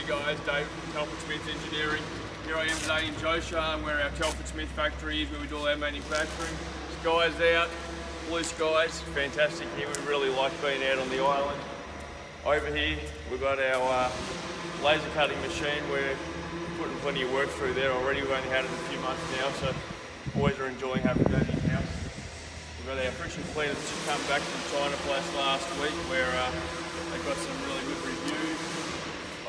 Hey guys, Dave from Telford Smith Engineering. Here I am today in Zhoushan, where our Telford Smith factory is, where we do all our manufacturing. Skies out, blue skies, fantastic here. We really like being out on the island. Over here, we've got our laser cutting machine. We're putting plenty of work through there already. We've only had it a few months now, so boys are enjoying having that in-house. We've got our friction cleaner that's just come back from China Place last week, where they got some really good reviews.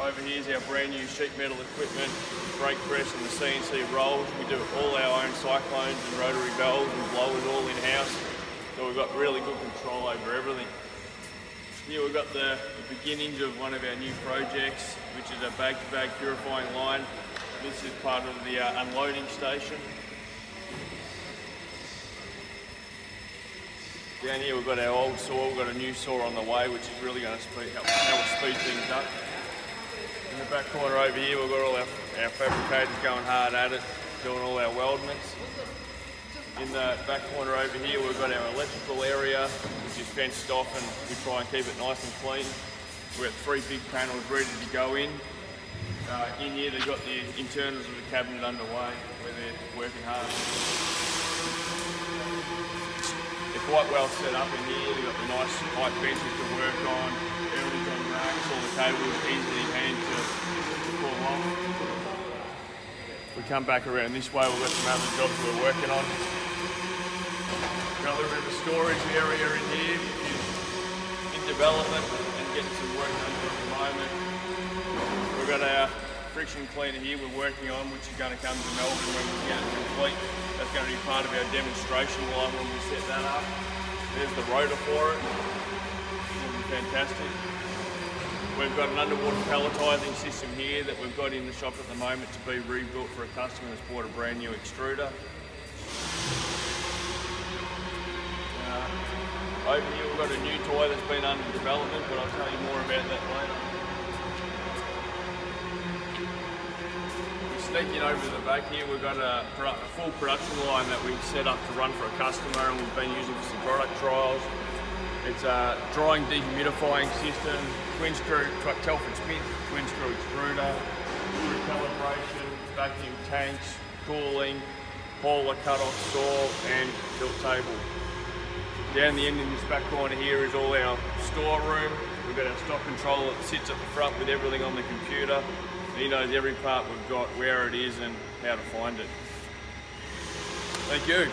Over here is our brand new sheet metal equipment, brake press and the CNC rolls. We do all our own cyclones and rotary valves and blowers all in-house. So we've got really good control over everything. Here we've got the beginnings of one of our new projects, which is a bag-to-bag purifying line. This is part of the unloading station. Down here we've got our old saw. We've got a new saw on the way, which is really going to help speed things up. In the back corner over here, we've got all our fabricators going hard at it, doing all our weldments. In the back corner over here, we've got our electrical area, which is fenced off, and we try and keep it nice and clean. We've got 3 big panels ready to go in. In here, they've got the internals of the cabinet underway, where they're working hard. They're quite well set up in here. They've got the nice height benches to work on. Everything's on racks, all the cables easily hand to pull off. If we come back around this way, we've got some other jobs we're working on. Got a little bit of a storage area in here, which is in development and getting some work done at the moment. We've got our friction cleaner here we're working on, which is going to come to Melbourne when we get it complete. That's going to be part of our demonstration line when we set that up. There's the rotor for it. Fantastic. We've got an underwater palletising system here that we've got in the shop at the moment to be rebuilt for a customer that's bought a brand new extruder. Over here we've got a new toy that's been under development, but I'll tell you more about that later. We're sneaking over to the back here. We've got a full production line that we've set up to run for a customer, and we've been using for some product trials. It's a drying dehumidifying system, twin screw Telford Smith, twin screw extruder, recalibration, vacuum tanks, cooling, hauler cut-off saw and tilt table. Down the end in this back corner here is all our storeroom. We've got our stock controller that sits at the front with everything on the computer. And he knows every part we've got, where it is and how to find it. Thank you.